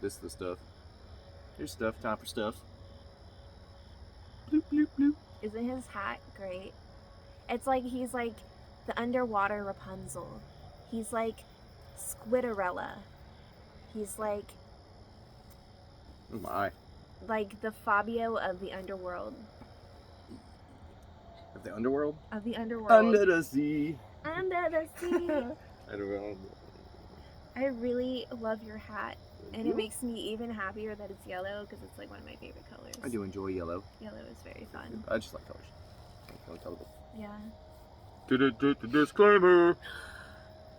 This is the stuff. Here's stuff. Time for stuff. Bloop, bloop, bloop. Isn't his hat great? It's like he's like the underwater Rapunzel. He's like Squidderella. He's like Oh my. the Fabio of the underworld. Of the underworld? Of the underworld. Under the sea. Under the sea. I don't know. I really love your hat. And you. it makes me even happier that it's yellow because it's like one of my favorite colors. I do enjoy yellow. Yellow is very fun. I just like colors. I like colors. Yeah. Disclaimer.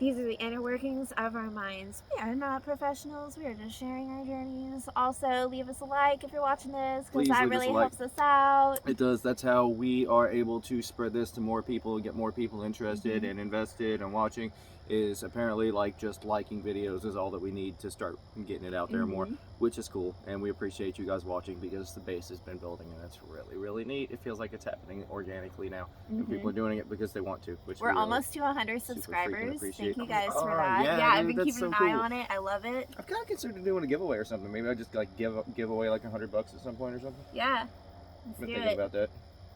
These are the inner workings of our minds. We are not professionals. We are just sharing our journeys. Also, leave us a like if you're watching this because Please that leave us really a like. helps us out. It does. That's how we are able to spread this to more people, get more people interested and invested and watching. Is apparently like just liking videos is all that we need to start getting it out there more, which is cool. And we appreciate you guys watching because the base has been building and that's really, really neat. It feels like it's happening organically now. And people are doing it because they want to. Which we're really almost to 100 subscribers. Thank you guys for Oh, that. yeah, I've dude, been that's keeping so an eye cool. on it. I love it. I've kind of considered doing a giveaway or something. Maybe I just like give away like $100 at some point or something. Yeah. I've Let's been do thinking it. about that.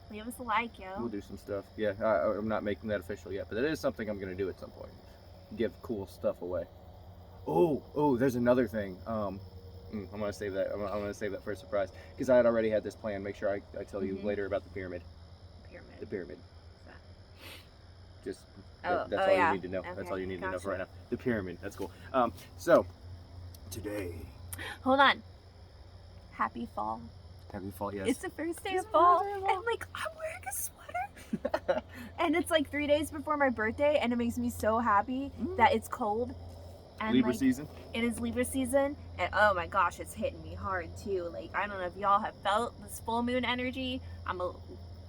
Leave us a like, yo. We'll do some stuff. Yeah, I'm not making that official yet, but it is something I'm going to do at some point. Give cool stuff away. Oh, there's another thing. I'm gonna save that. I'm gonna save that for a surprise because I had already had this plan. Make sure I tell you later about the pyramid. The pyramid. Just that's all you need to know. Okay, That's all you need to know gotcha. for right now. The pyramid. That's cool. So today. Hold on. Happy fall. Happy fall. Yes. It's the first day of fall, and like I'm wearing a sweater, and it's like 3 days before my birthday, and it makes me so happy that it's cold. And Libra like, season. It is Libra season, and oh my gosh, it's hitting me hard too. Like I don't know if y'all have felt this full moon energy. I'm a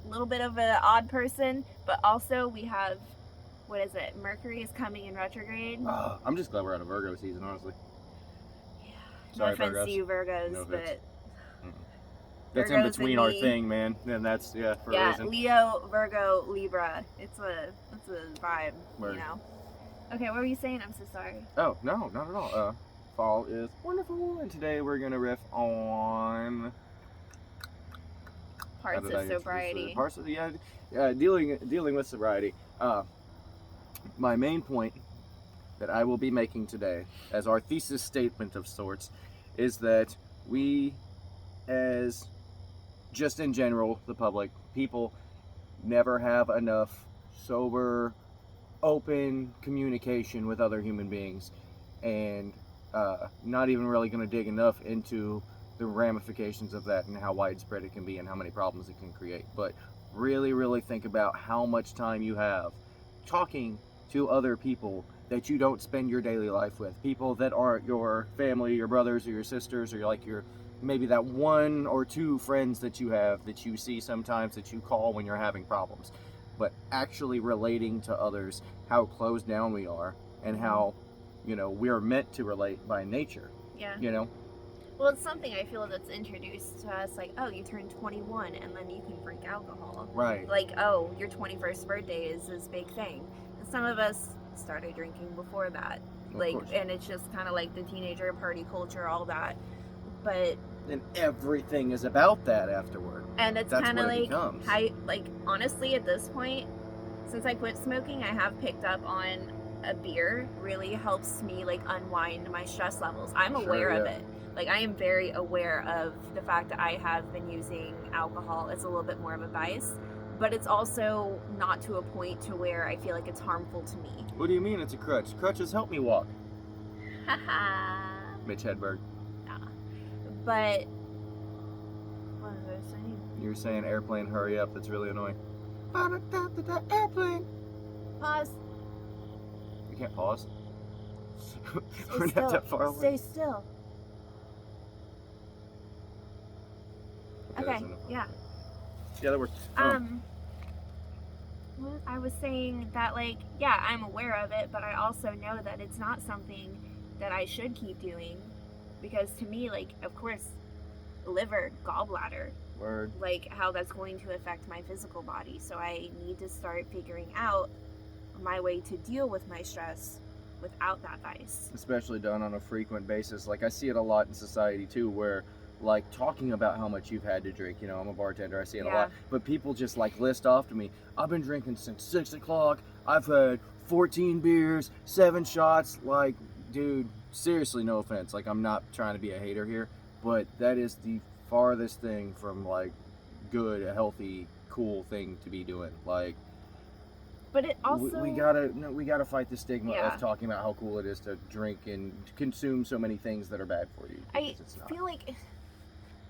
little bit of an odd person, but also we have, what is it? Mercury is coming in retrograde. I'm just glad we're out of Virgo season, honestly. Yeah. Sorry, No offense Virgos. to you Virgos, No offense. but That's Virgos in and between our me. thing, man. And that's for a yeah, reason. Leo, Virgo, Libra. It's a vibe, Word. you know. Okay, what were you saying? I'm so sorry. Oh, no, not at all. Fall is wonderful, and today we're gonna riff on Parts of sobriety. Parts of dealing with sobriety. My main point that I will be making today, as our thesis statement of sorts, is that we, as just in general, the public, people, never have enough sober, open communication with other human beings, and not even really going to dig enough into the ramifications of that and how widespread it can be and how many problems it can create. But really, really think about how much time you have talking to other people that you don't spend your daily life with. People that aren't your family, your brothers or your sisters, or like your maybe that one or two friends that you have that you see sometimes that you call when you're having problems. But actually relating to others, how closed down we are, and how, we are meant to relate by nature. Yeah. Well, Well, it's something I feel that's introduced to us, like, oh, you turn 21 and then you can drink alcohol. Right. Like, oh, your 21st birthday is this big thing. And some of us started drinking before that. Like, and it's just kind of like the teenager party culture, all that. But and everything is about that afterward. and it's That's kind of what it like, becomes. honestly, at this point, since I quit smoking, I have picked up on a beer really helps me like unwind my stress levels. I'm aware of it. Like I am very aware of the fact that I have been using alcohol as a little bit more of a vice, but it's also not to a point to where I feel like it's harmful to me. What do you mean it's a crutch? Crutches help me walk. Haha. Mitch Hedberg. But what was I saying? You were saying airplane, hurry up. That's really annoying. Airplane. Pause. You can't pause. Stay We're still. not that far away. Stay still. Okay. that's enough. Yeah. Yeah, that works. What I was saying that, like, yeah, I'm aware of it, but I also know that it's not something that I should keep doing, because to me, like, of course, liver, gallbladder, Word. like, how that's going to affect my physical body. So I need to start figuring out my way to deal with my stress without that vice. Especially done on a frequent basis. Like, I see it a lot in society too, where like talking about how much you've had to drink. You know, I'm a bartender, I see it a lot. But people just like list off to me, I've been drinking since 6 o'clock, I've had 14 beers, 7 shots. Like, dude, seriously, no offense. Like, I'm not trying to be a hater here, but that is the farthest thing from like good, a healthy, cool thing to be doing. Like, but it also we gotta fight the stigma of talking about how cool it is to drink and consume so many things that are bad for you. I feel like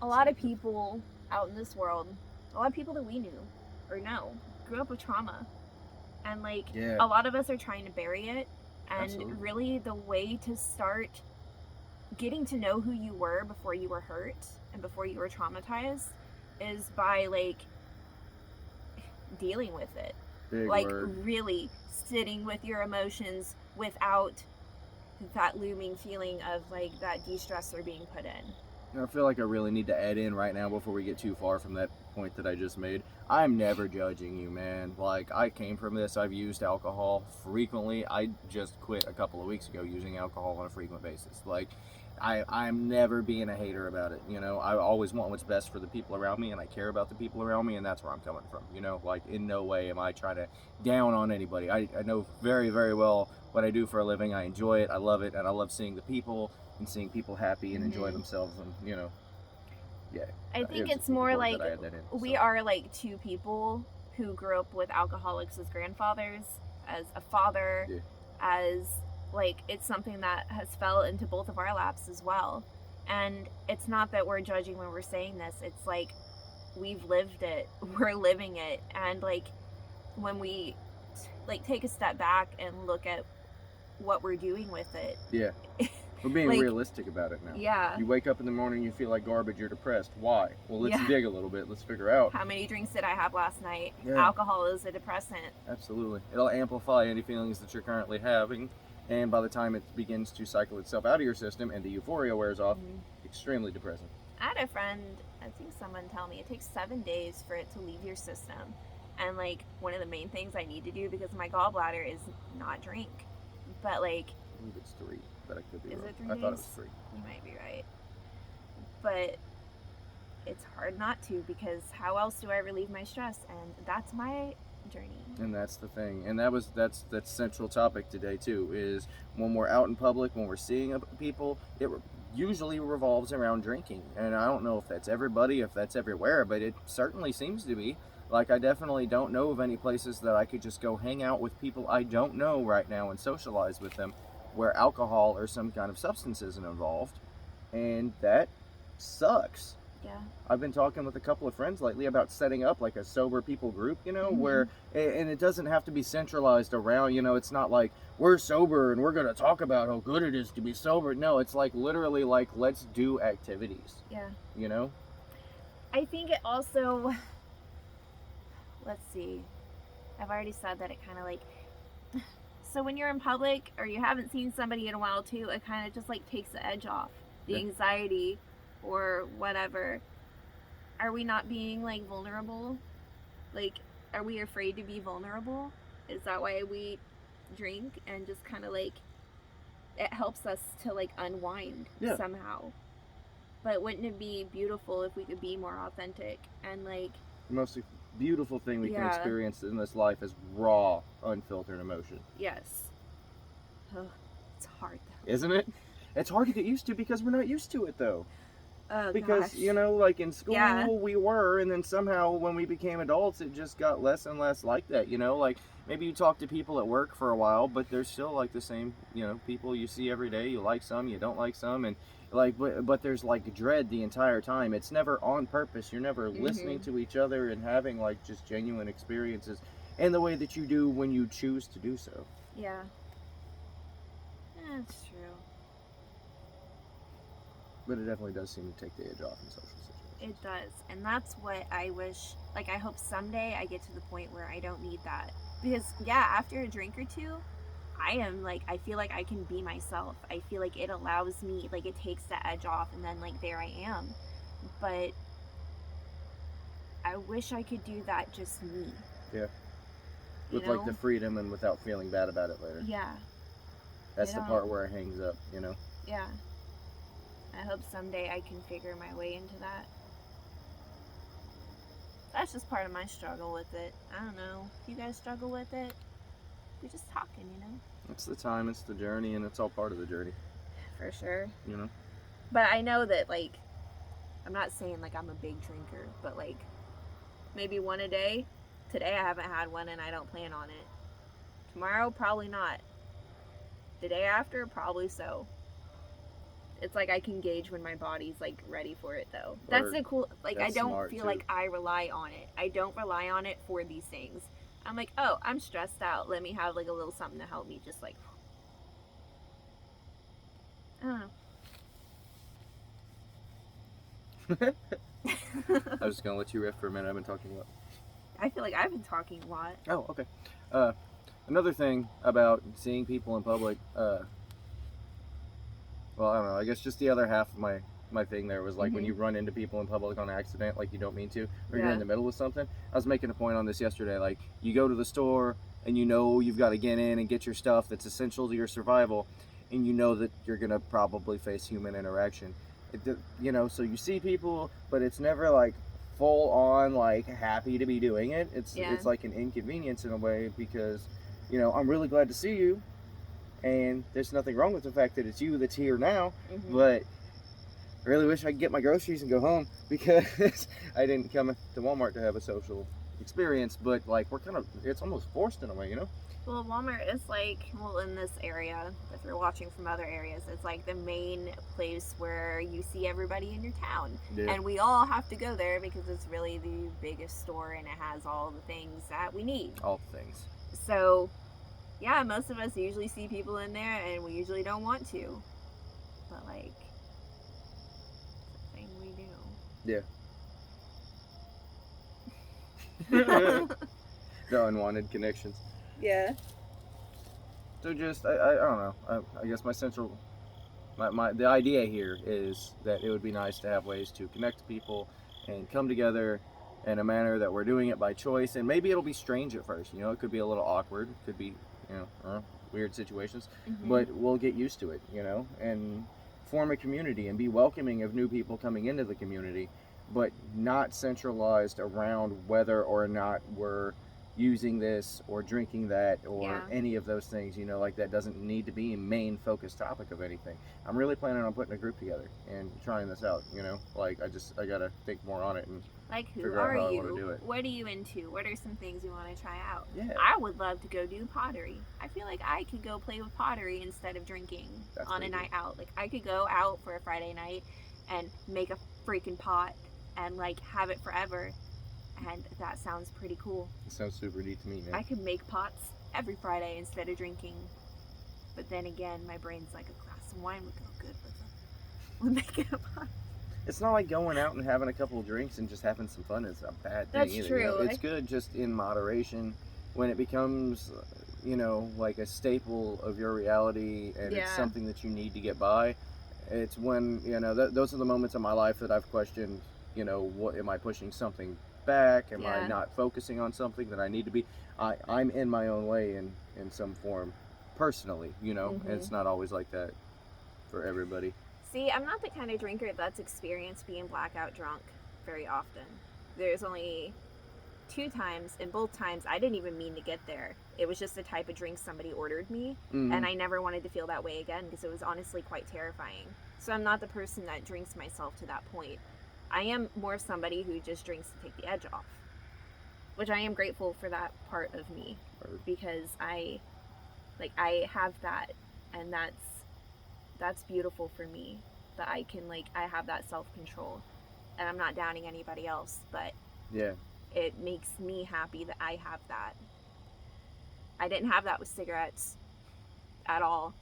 a lot of people out in this world, a lot of people that we knew or know, grew up with trauma, and like a lot of us are trying to bury it. And really, the way to start getting to know who you were before you were hurt and before you were traumatized is by like dealing with it. Big like word. Really sitting with your emotions without that looming feeling of like that de-stressor being put in. I feel like I really need to add in right now before we get too far from that point that I just made. I'm never judging you, man. Like, I came from this. I've used alcohol frequently. I just quit a couple of weeks ago using alcohol on a frequent basis. Like, I'm never being a hater about it. You know, I always want what's best for the people around me, and I care about the people around me, and that's where I'm coming from. You know, like, in no way am I trying to down on anybody. I know very, very well what I do for a living. I enjoy it. I love it, and I love seeing the people and seeing people happy and enjoy themselves, and, you know, I think it's more like we are like two people who grew up with alcoholics as grandfathers, as a father, as like it's something that has fell into both of our laps as well. And it's not that we're judging when we're saying this, it's like we've lived it, we're living it. And like when we like take a step back and look at what we're doing with it, we're being like, realistic about it now. You wake up in the morning, you feel like garbage, you're depressed. Why? Well, let's dig a little bit. Let's figure out. How many drinks did I have last night? Alcohol is a depressant. Absolutely. It'll amplify any feelings that you're currently having. And by the time it begins to cycle itself out of your system and the euphoria wears off, extremely depressing. I had a friend, I think someone tell me, it takes 7 days for it to leave your system. And like one of the main things I need to do because my gallbladder is not drink. But like... I believe it's 3. But I could be wrong. Is it 3 days? I thought it was 3. You might be right. But it's hard not to, because how else do I relieve my stress? And that's my journey. And that's the thing. And that's central topic today too, is when we're out in public, when we're seeing people, it usually revolves around drinking. And I don't know if that's everybody, if that's everywhere, but it certainly seems to be. Like, I definitely don't know of any places that I could just go hang out with people I don't know right now and socialize with them where alcohol or some kind of substance isn't involved, and that sucks. I've been talking with a couple of friends lately about setting up like a sober people group, you know, where, and it doesn't have to be centralized around, you know, it's not like we're sober and we're going to talk about how good it is to be sober. No, it's like literally like, let's do activities. You know? I think it also, let's see, I've already said that it kind of like, so when you're in public or you haven't seen somebody in a while too, it kind of just like takes the edge off, the anxiety or whatever. Are we not being like vulnerable? Like, are we afraid to be vulnerable? Is that why we drink and just kind of like, it helps us to like unwind somehow? But wouldn't it be beautiful if we could be more authentic and like... The most beautiful thing we can experience in this life is raw, unfiltered emotion. Yes. Oh, it's hard though. Isn't it? It's hard to get used to because we're not used to it though. Oh, because, you know, like in school we were, and then somehow when we became adults it just got less and less like that, you know? Like, maybe you talk to people at work for a while, but they're still like the same, you know, people you see every day. You like some, you don't like some, and like, but there's like dread the entire time. It's never on purpose. You're never listening to each other and having like just genuine experiences in the way that you do when you choose to do so. Yeah. That's true. But it definitely does seem to take the edge off in social situations. It does. And that's what I wish, like, I hope someday I get to the point where I don't need that. Because, after a drink or two, I am, like, I feel like I can be myself. I feel like it allows me, like, it takes the edge off, and then, like, there I am. But I wish I could do that just me. Yeah. With, like, the freedom and without feeling bad about it later. Yeah. That's They the don't- part where it hangs up, you know? Yeah. I hope someday I can figure my way into that. That's just part of my struggle with it. I don't know. If you guys struggle with it, we're just talking, you know? It's the time, it's the journey, and it's all part of the journey, For sure. you know? But I know that, like, I'm not saying, like, I'm a big drinker, but, like, maybe one a day. Today I haven't had one and I don't plan on it. Tomorrow, probably not. The day after, probably so. It's like I can gauge when my body's like ready for it, though. That's the cool. Like, I that's don't smart, feel too. like I rely on it. I don't rely on it for these things. I'm like, oh, I'm stressed out. Let me have like a little something to help me. Just like, I don't know. I was just gonna let you riff for a minute. I've been talking a lot. I feel like I've been talking a lot. Oh, okay. Another thing about seeing people in public, well, I don't know, I guess just the other half of my thing there was like when you run into people in public on accident, like you don't mean to, or you're in the middle of something. I was making a point on this yesterday, like you go to the store and you know you've got to get in and get your stuff that's essential to your survival, and you know that you're going to probably face human interaction. You know, so you see people, but it's never like full on like happy to be doing it. It's like an inconvenience in a way because, you know, I'm really glad to see you, and there's nothing wrong with the fact that it's you that's here now, but I really wish I could get my groceries and go home because I didn't come to Walmart to have a social experience, but like it's almost forced in a way, you know? Well, Walmart is like, well, in this area, if you're watching from other areas, it's like the main place where you see everybody in your town. Yeah. And we all have to go there because it's really the biggest store and it has all the things that we need. All things. So, yeah, most of us usually see people in there and we usually don't want to. But, like, it's a thing we do. Yeah. The unwanted connections. Yeah. So just, I don't know. I guess the idea here is that it would be nice to have ways to connect to people and come together in a manner that we're doing it by choice. And maybe it'll be strange at first, you know, it could be a little awkward, it could be, you know, weird situations, but we'll get used to it, you know, and form a community and be welcoming of new people coming into the community, but not centralized around whether or not we're using this or drinking that or any of those things, you know, like that doesn't need to be a main focus topic of anything. I'm really planning on putting a group together and trying this out, you know, like I gotta think more on it and like, who figure out are how I want to do you? it. What are you into? What are some things you want to try out? Yeah. I would love to go do pottery. I feel like I could go play with pottery instead of drinking on a night out. Like, I could go out for a Friday night and make a freaking pot and like have it forever. And that sounds pretty cool. It sounds super neat to me, man. I could make pots every Friday instead of drinking. But then again, my brain's like, a glass of wine would go good with making a pot. It's not like going out and having a couple of drinks and just having some fun is a bad thing That's either. true. You know? It's good just in moderation. When it becomes, you know, like a staple of your reality and it's something that you need to get by, it's when, you know, those are the moments in my life that I've questioned, you know, what am I pushing something back? Am I not focusing on something that I need to be? I'm in my own way in some form personally, you know, and it's not always like that for everybody. See, I'm not the kind of drinker that's experienced being blackout drunk very often. There's only 2 times, and both times I didn't even mean to get there. It was just the type of drink somebody ordered me, and I never wanted to feel that way again because it was honestly quite terrifying. So I'm not the person that drinks myself to that point. I am more somebody who just drinks to take the edge off, which I am grateful for that part of me because I have that, and that's beautiful for me, that I can, like, I have that self-control, and I'm not downing anybody else, but it makes me happy that I have that. I didn't have that with cigarettes at all.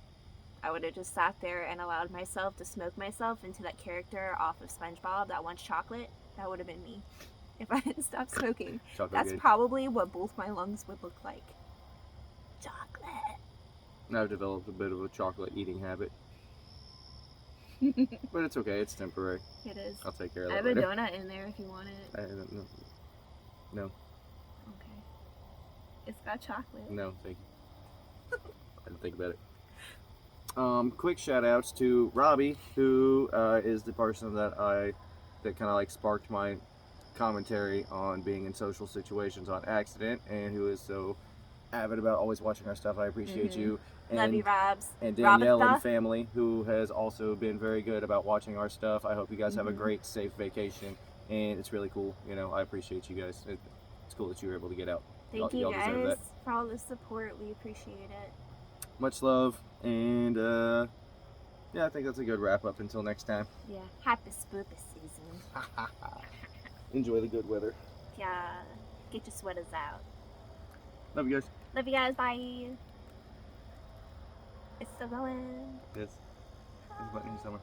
I would have just sat there and allowed myself to smoke myself into that character off of SpongeBob that wants chocolate. That would have been me if I didn't stop smoking. That's probably what both my lungs would look like. Chocolate. I've developed a bit of a chocolate eating habit. But it's okay, it's temporary. It is. I'll take care of that. I have later. a donut in there if you want it. I don't know. No. Okay. It's got chocolate. No, thank you. I didn't think about it. quick shout outs to Robbie, who is the person that kind of like sparked my commentary on being in social situations on accident, and who is so avid about always watching our stuff. I appreciate you. And, Love you, Robs. And Danielle and Roberta. family, who has also been very good about watching our stuff. I hope you guys have a great, safe vacation, and it's really cool. You know, I appreciate you guys. It's cool that you were able to get out. Thank Y'all you deserve guys that. for all the support. We appreciate it. Much love, and yeah, I think that's a good wrap up until next time. Yeah. Happy spooky season. Enjoy the good weather. Yeah. Get your sweaters out. Love you guys. Love you guys. Bye. It's still going. Yes. It's about summer.